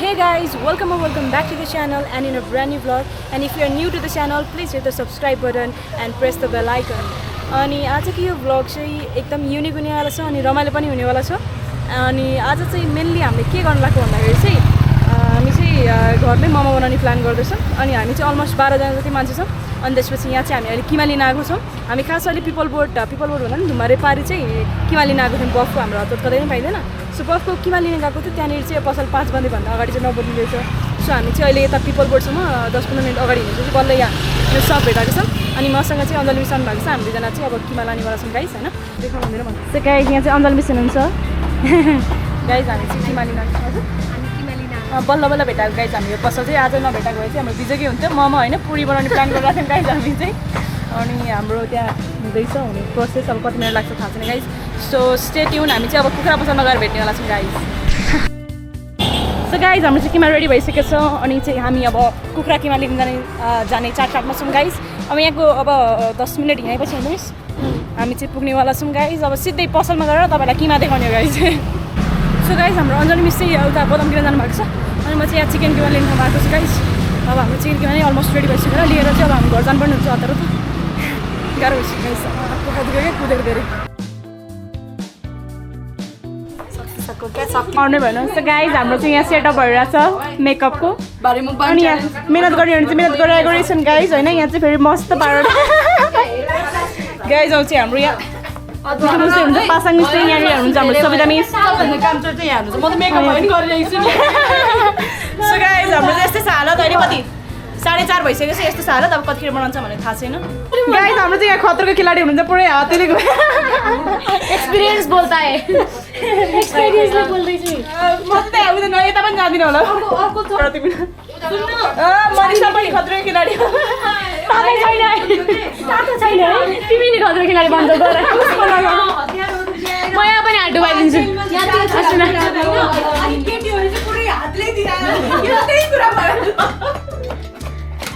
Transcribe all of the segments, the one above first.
Hey guys, welcome back to the channel and in a brand new vlog. And if you are new to the channel, please hit the subscribe button and press the bell icon. अनि आज के यो vlog चाहिँ एकदम unique हुने वाला छ अनि रमाइलो पनि हुने वाला छ. अनि आज चाहिँ मेनली हामीले के गर्न लाग्यो भन्दाखेरि चाहिँ हामी चाहिँ घरमै मोमो बनाउने प्लान गर्दैछौँ. अनि हामी चाहिँ अलमोस्ट 12 जना जति मान्छे छौँ. अनि त्यसपछि यहाँ चाहिँ हामी अहिले किमा लिन आएको छौँ. हामी खास अहिले पिपल बोर्ड भन्दा नि धुम्मा रेपारी चाहिँ किमा लिन आएको थियौँ. बफको हाम्रो हतत कतै पनि पाइँदैन. सो बफको किमा लिन गएको थियो. त्यहाँनिर चाहिँ पसल 5 बजेभन्दा अगाडि चाहिँ नबोलिँदैछ. सो हामी चाहिँ अहिले यता पिपल बोर्डसम्म 10-15 मिनट अगाडि हिँड्दै चाहिँ बल्ल यहाँ सब भेटाएको छौँ. अनि मसँग चाहिँ अञ्जली मिस आउनु भएको छ. हामी दुईजना चाहिँ अब किमा लानेवाला छौँ गाइस होइन. देखाउनु मेरो मन. सो गाइस यहाँ चाहिँ अञ्जली मिस हुनुहुन्छ. गाइस हामी चाहिँ किमा लिन हजुर बल्ल बल्ल भेटाएको गाइस. हामी यो पसल चाहिँ आज नभेटाएको भए चाहिँ हाम्रो बिजोकै हुन्थ्यो. मोमो होइन पुरी बनाउने प्लान गरिरहेको थियौँ गाइस हामी चाहिँ. अनि हाम्रो त्यहाँ हुँदैछ हुने प्रोसेस अब कति मिनट लाग्छ थाहा छैन गाइस. So stay tune. हामी चाहिँ अब कुखुरा पसलमा गएर भेट्नेवाला छौँ गाइस. सो गाइस हाम्रो चाहिँ किमा रेडी भइसकेको छ. अनि चाहिँ हामी अब कुखुरा किमा लिन जाने चाटमा छौँ गाइस. अब यहाँको अब 10 मिनट हिँडेपछि हेर्नुहोस् हामी चाहिँ पुग्नेवाला छौँ गाइस. अब सिधै पसलमा गएर तपाईँलाई किमा देखाउने हो गाइस. सो गाइस हाम्रो अञ्जली मिस चाहिँ उता बदाम किन जानुभएको छ. अनि म चाहिँ यहाँ चिकन किमा लिन भएको छु गाइस. अब हाम्रो चिकन किमा नै अलमोस्ट रेडी भइसकेर लिएर चाहिँ अब हामी घर जानुपर्ने हुन्छ. हतार त गाह्रो भइसक्यो गाइस. कुदेको धेरै आउने भएन. सो गाइस हाम्रो चाहिँ यहाँ सेटअप भइरहेको छ मेकअपको. अनि यहाँ मिहिनेत गर्ने भने चाहिँ मिहिनेत गरिरहेको रहेछन् गाइस होइन. यहाँ चाहिँ फेरि मस्त पारेर गाइस आउँछ हाम्रो यहाँ हुन्छ पासाङ मिस चाहिँ यहाँनिर हुनुहुन्छ. हाम्रो सविता मिस काम चाहिँ यहाँ हुनुहुन्छ. म त मेकअप पनि गरिरहेको छु नि. सो गाइस हाम्रो चाहिँ यस्तै छ हालत. अहिले कति 4:30 भइसक्यो छ. यस्तो छ हालत. अब कतिखेर बनाउँछ भने थाहा छैन गाइस. हाम्रो चाहिँ यहाँ खतरको खेलाडी हुनुहुन्छ. पुरै हातले एक्सपिरियन्स बोल्दा है. एक्सपिरियन्सले बोल्दैछु म त आउँदैन न. यता पनि जाँदिनँ होला. अर्को छोरा तिमी मनिषा पनि खतरको खेलाडी छैन. तिमी नि खतरको खेलाडी भन्छ गर. म यहाँ पनि हात डुबाइदिन्छु.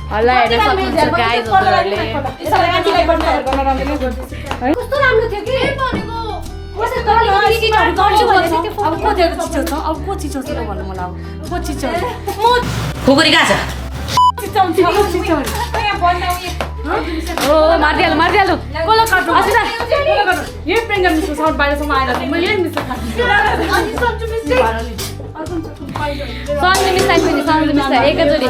होला हेर्न सक्नुहुन्छ गाइस हजुरहरूले. कस्तो राम्रो थियो कि भनेको. अब को चिचो छ. अब को चिचो छ भन्नु मलाई. अब को चिचो खुकुरी कहाँ छ. ओ मारिदिहाल्नु कसलाई काट्नु आसिना. यही प्रियङ्का मिसको साउन्ड बाहिरसम्म आएर म यही मिसको सन्जु मिस आइपुग्यो. सन्जु मिस एकैचोटि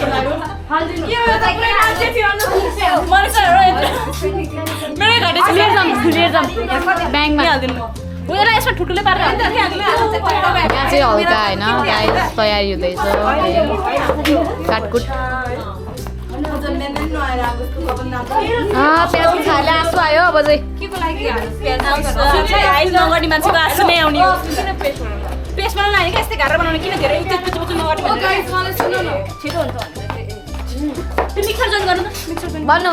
ब्याङ्कमा उयो यसमा ठुल्ठुलै पारेर यहाँ चाहिँ हल्का होइन गाइस तयारी हुँदैछ काटकुट. प्याज खाएर आँसु आयो. अब चाहिँ नगर्ने मान्छेको आँसु नै आउने हो. पेस्ट बनाउनु होइन क्या. यस्तै घाँडा बनाउने किन धेरै छिटो हुन्छ. मिक्सर जोइन गर्नु न. भन्नु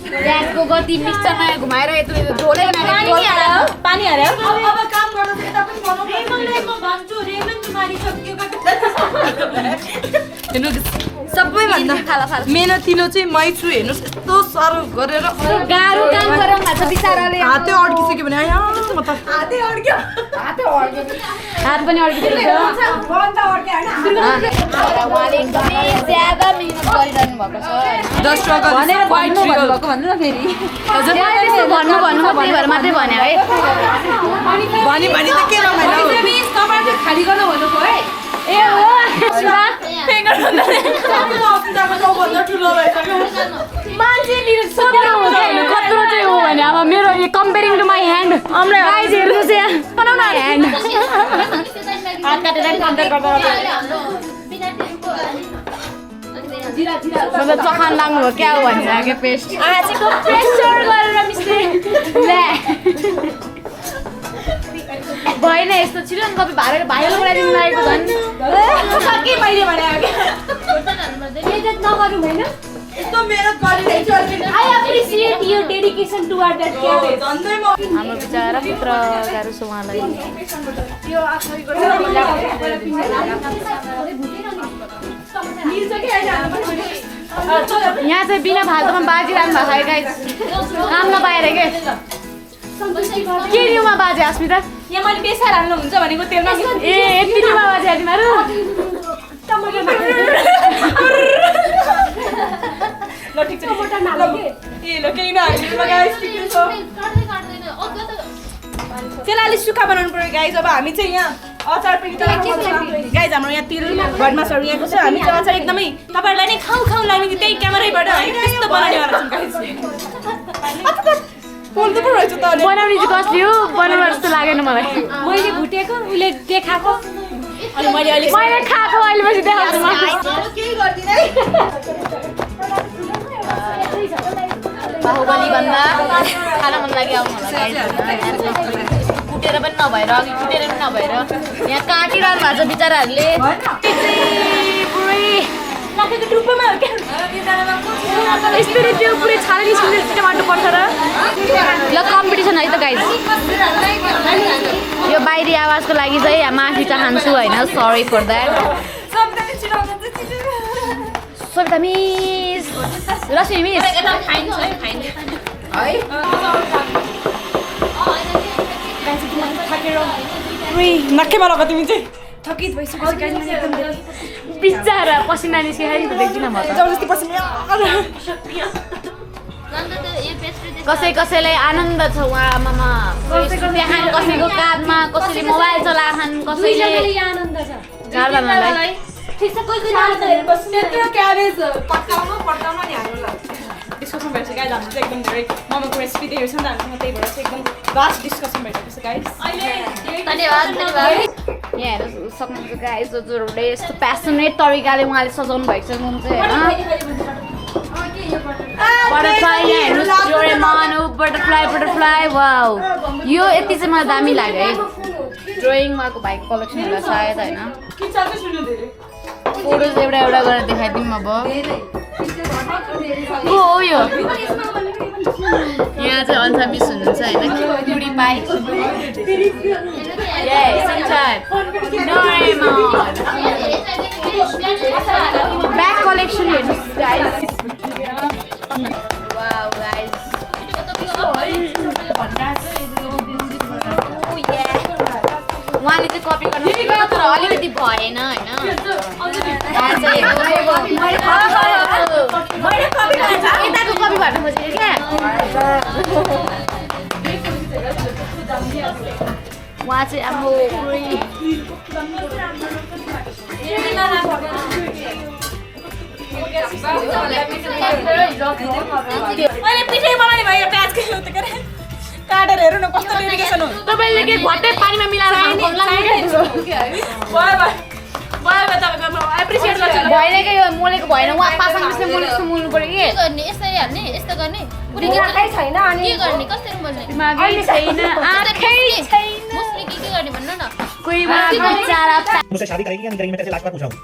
ग्यासको गति मिक्सरमा घुमाएर पानी हाल्यो. सबैभन्दा मेहनतिलो चाहिँ मै छु. हेर्नुहोस् यस्तो साह्रो गरेर गाह्रो काम गरौँ भएको छ बिचाराले. हातै अड्किसक्यो भने म त हात पनि अड्किसक्यो. उहाँले एकदमै ज्यादा मिहिनेत गरिरहनु भएको छ. भन्नु न फेरि भन्नु मात्रै भन्यो है. भने त के रमाइलो खाली गर्न भन्नुभयो है. ए खतरो चाहिँ हो भने अब मेरो comparing to my hand. Guys हेर्नुहोस् यहाँ बनाउन ह्यान्ड हात काटेर कम्पेयर गर्दा मतलब चखान लाग्नु हो क्या हो भन्छ क्या. पेस्ट आजको प्रेसर गरेर मिस्त्री भएन यस्तो छिटो नि. तपाईँ भाइरल बनाइदिनु लागेको झन् सके मैले भने नगरौँ होइन. यस्तो मेहनत गरिरहेछु I appreciate your dedication toward that cabbage. हाम्रो बिचरा पुत्र गाह्रो छ उहाँलाई यो आखरीको यहाँ चाहिँ बिना फाल्टोमा बाजिरहनु भएको छ गाइस काम नपाएर के न्युमा बाजे अस्मिता यहाँ मैले बेसार हाल्नु हुन्छ भनेको तेलमा ए यति न्युमा बाजे तिमीहरू ल ठिक छ टमाटर नहाल्नु के ए ल केही नहाल्नु गाइस ठिक छ त्यसलाई अलिक सुक्खा बनाउनु पर्यो गाइस अब हामी चाहिँ यहाँ अचार पनि गाइस हाम्रो यहाँ तिल भटमासहरू यहाँको छ हामी चाहिँ अचार एकदमै तपाईँहरूलाई नै खाउ खाउ लाग्ने त्यही क्यामेराबाट हामी त्यस्तो बनाउनेवाला छौँ गाइस बोल्नु पो रहेछ त बनाउने चाहिँ कसले हो बनाउनु जस्तो लागेन मलाई मैले भुटेको उसले देखाएको अनि मैले अहिले खाएको अहिले पछि देखाउँछु म केही गर्दिन है बाहुबली भन्दा खान मन लाग्यो अब मलाई कुटेर पनि नभएर अघि कुटेर पनि नभएर यहाँ काटिरहनु भएको छ बिचराहरूले राखेको टुप्पोमा हो क्या यस्तो त्यो पुरै छाला निस्किने टमाटर पर्छ र ल कम्पिटिसन है त गाइस यो बाहिरी आवाजको लागि चाहिँ माफी चाहन्छु होइन sorry for that Savita miss Rashmi miss नक्केमा लगा तिमी चाहिँ थकित भइसक्यो एकदम बिचरा पसिना निस्किएर नि त देख्दिनँ म त जबरजस्ती पसिना कसै कसैलाई आनन्द छ उहाँमा त्यहाँ कसैको काँधमा कसैले मोबाइल चलाखान् कसैले आनन्द छ चारजनालाई ठिक छ कोही त्यत्रो क्याबेज पड्काउन नि हाल्नु ल डिस्कसन भइरहेको छ गाइस हाम्रो चाहिँ एकदम धेरै मोमोको रेसिपी दिएको छ नि त हामीसँग त्यही भएर चाहिँ एकदम लास्ट डिस्कसन भइरहेको छ गाइस धन्यवाद यहाँ हेर्नु सक्नुहुन्छ गाइस हजुरहरूले यस्तो प्यासनेट तरिकाले उहाँले सजाउनु भएको छ मोमो चाहिँ होइन बटरफ्लाई यहाँ हेर्नुहोस् डोरेमन बटरफ्लाई वाउ यो यति चाहिँ मलाई दामी लाग्यो है ड्रइङ उहाँको भाइको कलेक्सन होला सायद होइन फोटोज एउटा एउटा गरेर देखाइदिउँ अब को हो यो यहाँ चाहिँ अन्सा मिस हुनुहुन्छ होइन क्युडी पाइ ब्याग कलेक्सन हेर्नुहोस् गाइस वाउ गाइस उहाँले चाहिँ कपी गर्नु तर अलिकति भएन होइन यताको कपी भर्नु खोजेको क्या उहाँ चाहिँ अब मैले पिठै बनाउने भयो प्याजको काटेर हेर्नु न कस्तो डेडिकेसन हो तपाईँले के घट्टै पानीमा मिलाएर एप्रिसिएट गर्छु भएन क्या यो मोलेको भएन उहाँ पासाङ जस्तो मोले जस्तो मोल्नु पऱ्यो कि गर्ने यसरी हाल्ने यस्तो गर्ने छैन अनि के गर्ने कसरी बोल्ने दिमागै छैन आँखै छैन मुस्ली के गर्ने भन्नु न कोही बिचारा मुझसे शादी करेगी या नहीं करेगी मैं तेरे से लास्ट बार पूछ रहा हूँ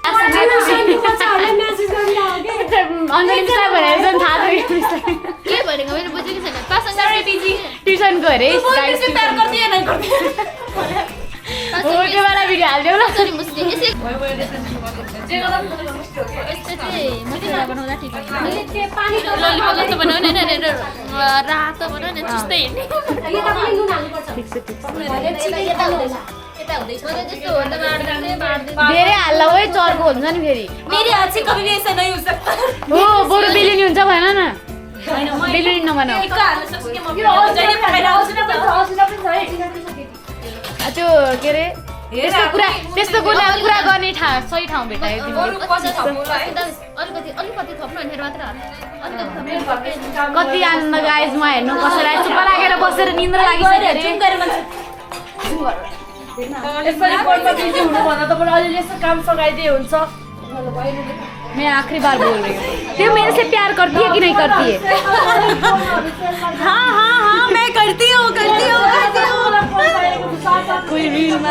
अन्जली मिसलाई भनेर चाहिँ थाहा थियो के भनेको मैले बुझेको छैन पासँग ट्युसन गरे त्योबाट भिडियो हालिदेऊ ल कसरी मुस्ली यसै मसला बनाउँदा ठिक हुन्छ ललिपप जस्तो बनाउने होइन रातो बनाउने त्यस्तै धेरै हाल्ला है चर्को हुन्छ नि फेरि मेरी हात चाहिँ कभी भी ऐसा नहीं हो सकता हो बरु बेलुनी हुन्छ भन न बेलुनी नभनौ एक हाल्न सक्छु के म जहिले पकाएर आउँछु नि त्यो के अरे त्यस्तो कुरा गर्ने सही ठाउँ भेटायो अलिकति थप्नु अनि मात्र कति आनन्द गाइस म हेर्नु कसैलाई चुप्प लागेर बसेर निन्द्रा लागिसक्यो यसरी कोर्टमा बिजी हुनुभन्दा तपाईँ अलिअलि यसो काम सघाइदिए हुन्छ मैं आखिरी बार बोल रही हूँ तुम मेरे से प्यार करती है कि नहीं करती है हाँ हाँ हाँ मैं करती हूँ कोई रील में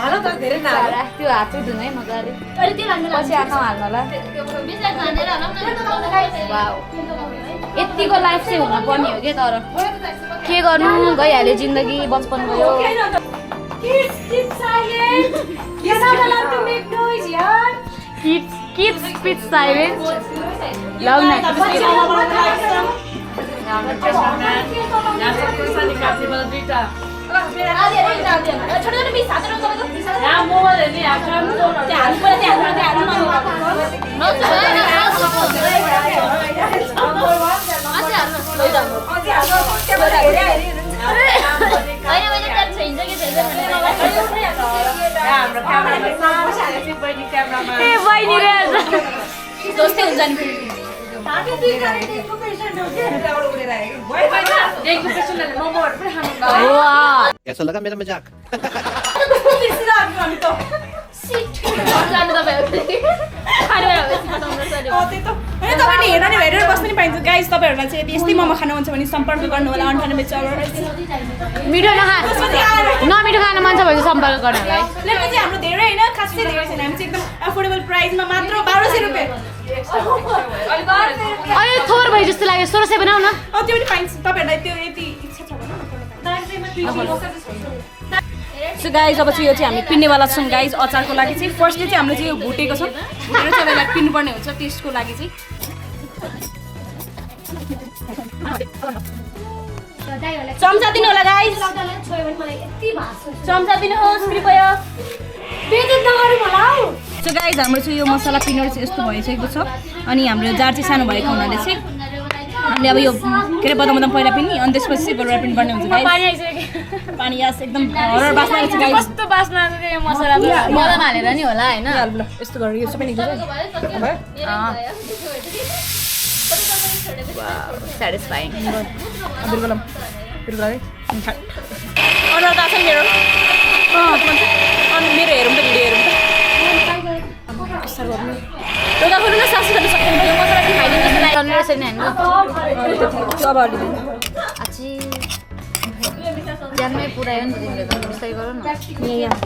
हाल त धेरै न त्यो हात चाहिँ धुनु है मजाले अहिले त्यो लाग्नु पछि आँखा हाल्नु होला बिस्तारै खानेर हलाउन वाउ यतिको लाइफ चाहिँ हुन पर्ने हो के तर के गर्नु गइहाल्यो जिन्दगी बचपन गयो किड्स स्पिच साइलेन्ट लौ न दोस्तै हुन्छ नि कैसा लगा मेरा मजाक तपाईँले हेरेर बस्नु नि पाइन्छ गाइस तपाईँहरूलाई चाहिँ यदि यस्तै मोमो खानु मन छ भने सम्पर्क गर्नु होला 98 मिठो नमिठो खानु मन छ भने सम्पर्क गर्नु होला है चाहिँ हाम्रो धेरै होइन खासै धेरै छैन हामी चाहिँ एकदम एफोर्डेबल प्राइसमा मात्र 1200 रुपियाँ अहिले थोर भयो जस्तो लाग्यो 1600 बनाऊ न त्यो पनि पाइन्छ तपाईँहरूलाई त्यो यति इच्छा छ भने सो गाइस अब चाहिँ यो चाहिँ हामी पिन्नेवाला छौँ गाइस अचारको लागि चाहिँ फर्स्टली चाहिँ हामीले चाहिँ यो भुटेको छ भुटेर चाहिँ यसलाई पिन्नुपर्ने हुन्छ टेस्टको लागि चाहिँ चम्चा दिनु होला गाइस चम्चा दिनुहोस् कृपया सो गाइस हाम्रो चाहिँ यो मसला पिनेर चाहिँ यस्तो भइसकेको छ अनि हाम्रो जार चाहिँ सानो भएको हुनाले चाहिँ हामीले अब यो के अरे बदाम बदाम पहिला पिन्ने अनि त्यसपछि चाहिँ गोल पिन पर्ने हुन्छ गाइस पानी यास एकदम हरर बास्ना आउँछ गाइस कस्तो बास्ना आउँछ यो मसला बदाम हालेर नि होला हैन ल यस्तो गरेर यो सबै निक्ल्छ वाउ स्याटिस्फाइङ बिल्कुल बिल्कुल अर्डर त छ मेरो अनि मेरो हेरौँ त भिडियो हेरौँ त रोगा खोल्नु न सासु गर्न सक्दैन यो मसला चाहिँ खाइदिनु जस्तो लाग्यो रहेछ नि हैन अब अलि आछि ज्यानमै पुरायो नि तिमीले त त्यस्तै गरौ न यहाँ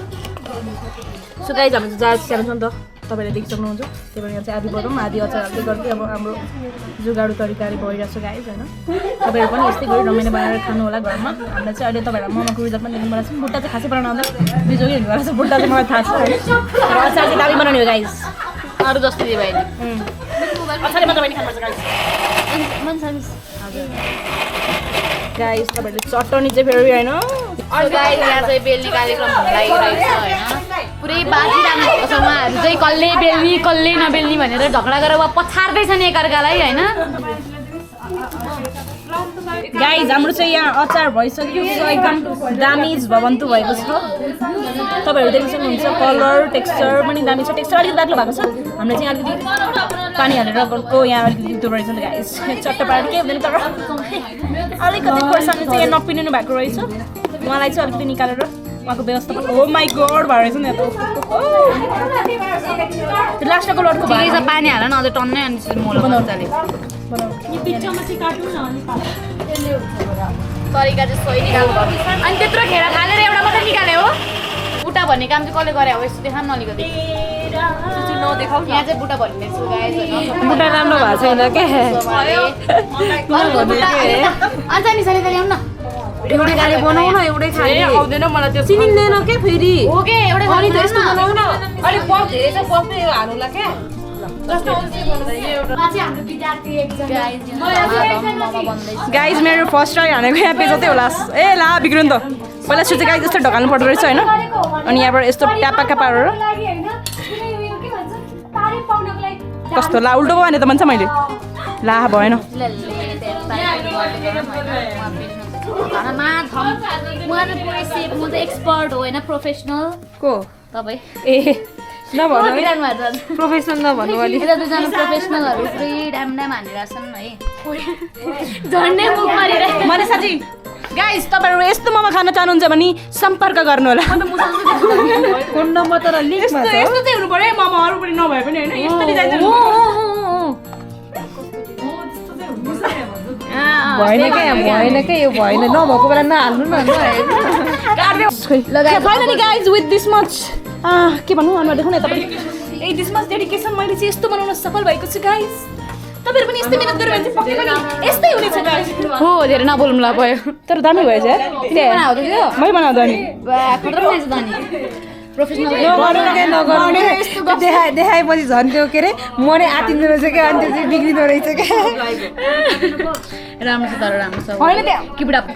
सो गाइस हाम्रो जार सानो छ नि त तपाईँले देखि सक्नुहुन्छ त्यही भएर यहाँ चाहिँ आधी बदाम आधी अचार हाल्दै गर्दै अब हाम्रो जुगाडु तरिकाले भइरहेको छ गाइस होइन तपाईँहरू पनि यस्तै गरी रमाइलो बनाएर खानु होला घरमा हामीलाई चाहिँ अहिले तपाईँहरूलाई मोमोको रिजल्ट पनि देख्नु भएको छ बुट्टा चाहिँ खासै बनाउनु आउँदैन बिजोगी हुनु भएको छ बुट्टा चाहिँ मलाई थाहा छ होइन तर अचार चाहिँ दामी बनाउने हो गाइस अरु जस्तो दि भाइले अचारले मात्र पनि खानुपर्छ गाइस गाइस तपाईँहरूले चटनी चाहिँ फेरि होइन गाइस यहाँ चाहिँ बेल्ने कार्यक्रम हुन लागिरहेको छ होइन पुरै बाजिरहनु भएको छ उहाँहरू चाहिँ कसले नबेल्ने भनेर झगडा गरेर पछार्दैछन् एकअर्कालाई होइन गाइस हाम्रो चाहिँ यहाँ अचार भइसक्यो एकदम दामिज भवन्तु भएको छ तपाईँहरू देख्न सक्नुहुन्छ कलर टेक्सचर पनि दामी छ टेक्सचर अलिकति बाक्लो भएको छ हामीले चाहिँ अलिकति पानी हालेर यहाँ अलिकति त्यो रहेछ नि गाइस चट्ट पारेर के हुँदैन तर अलिकति खोर्सानी चाहिँ यहाँ नपिनु भएको रहेछ उहाँलाई चाहिँ अलिकति निकालेर उहाँको व्यवस्थापन हो माई गड भएर रहेछ नि त्यो लास्टको लडको ठिकै छ पानी हाल न अझ टन्नै अनि मोलो मजाले तरिका चाहिँ सही निकाल्नु पर्छ अनि त्यत्रो खेर खालेर एउटा मात्रै निकाल्यो हो बुटा भन्ने काम चाहिँ कसले गरे हो यस्तो देखाउनु न अलिकति नदेखाउ यहाँ चाहिँ बुटा भन्ने छु गाइस बुटा राम्रो भएको छैन क्या अन्त नि सरी ल्याउनु न एउटै खाले बनाउ न एउटै खाले आउँदैन मलाई त्यो चिनिँदैन के फेरि हो के एउटै अनि त यस्तो बनाउ न अलि पफ धेरै छ पफै हाल्नुला के गाइज मेरो फर्स्ट ट्राई हानेको यहाँ पेजतै होला ए ला बिग्रिनु त पहिला सुचे गाइज यस्तो ढकाल्नु पर्दो रहेछ होइन अनि यहाँबाट यस्तो ट्यापाक्का पारेर कस्तो ला उल्टो भने त भन्छ मैले ला भएन एक्सपर्ट हो होइन प्रोफेसनल को तपाईँ ए नभन्नु प्रोफेसनल नभन्नु अलि यता दुईजना प्रोफेसनलहरू पुरै ड्याम हानिरहेछन् है झन्डै मुख मारिरहेको मैले साँच्ची गाइस तपाईँहरू यस्तो मोमो खान चाहनुहुन्छ भने सम्पर्क गर्नु होला फोन नम्बर तर लिङ्कमा छ यस्तो चाहिँ हुनु पर्यो मोमो अरू पनि नभए पनि होइन यस्तो डिजाइन भएन क्या यो भएन नभएको बेला नहाल्नु न finally guys with this much के भन्नु अनुहार देखाउन तपाईँ ए दिस मच डेडिकेसन मैले चाहिँ यस्तो बनाउन सफल भएको छु गाइज तपाईँहरू पनि यस्तै मिहिनेत गर्यो भने चाहिँ पक्कै पनि यस्तै हुनेछ गाइज हो धेरै नबोल्नुला भयो तर दामी भएछ यार मैले बनाउँदा नि प्रोफेसनल देखाएपछि झन् त्यो के अरे मनै आतिँदो रहेछ क्या अनि त्यो चाहिँ बिग्रिँदो रहेछ क्या राम्रो छ तर राम्रो छ होइन त्यहाँ किप इट अप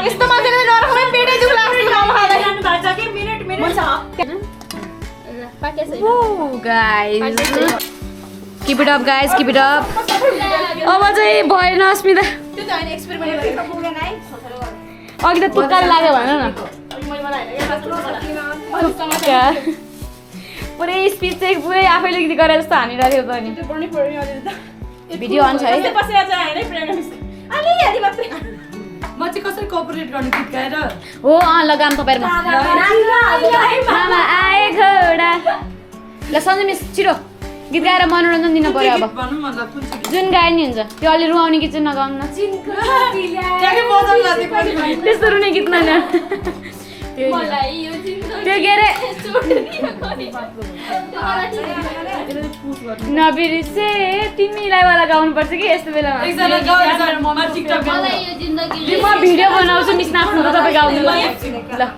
यस्तो मान्छेले नराख्ने पेटै दुख्ला Keep it up guys, keep it up. अब चाहिँ भएन अस्मिता अघि त तुक्काले लाग्यो भन न पुरै स्पिच चाहिँ पुरै आफैले गरेर जस्तो हानिरहेको थियो त नि भिडियो अन छ है म चाहिँ कसरी कोअपरेट गर्ने गीत गाएर हो लगाम तपाईँहरुमा मामा आए घोडा ल सन्जय मिस छिटो गीत गाएर मनोरञ्जन दिन पर्यो अब भन्नु मलाई कुन चाहिँ जुन गाए नि हुन्छ त्यो अलि रुवाउने गीत चाहिँ नगाउनु न त्यस्तो रुने गीत न त्यो के अरे नबिर्से तिमीलाई वाला गाउनुपर्छ कि यस्तो बेलामा म भिडियो बनाउँछु मिस नाच्नु त तपाईँ गाउनु ल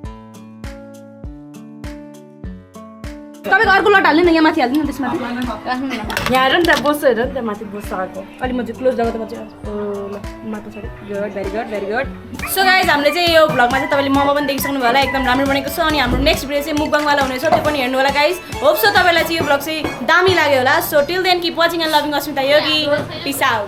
तपाईँको अर्को लट हाल्नु न यहाँ माथि हाल्नु न त्यसमा राख्नु न यहाँ हेर नि त बस्छ हेर नि त माथि बस्छ आएको अलि म चाहिँ क्लोज जग्गा त म चाहिँ ल माथि छोडी good very good very good so guys हामीले चाहिँ यो भ्लगमा चाहिँ तपाईँले मोमो पनि देखिसक्नु भयो होला एकदम राम्रो बनेको छ अनि हाम्रो नेक्स्ट भिडियो चाहिँ मुकबाङवाला हुनेछ त्यो पनि हेर्नु होला गाइज होप सो तपाईँलाई चाहिँ यो भ्लग चाहिँ दामी लाग्यो होला so till then keep watching and loving Asmita Yogi peace out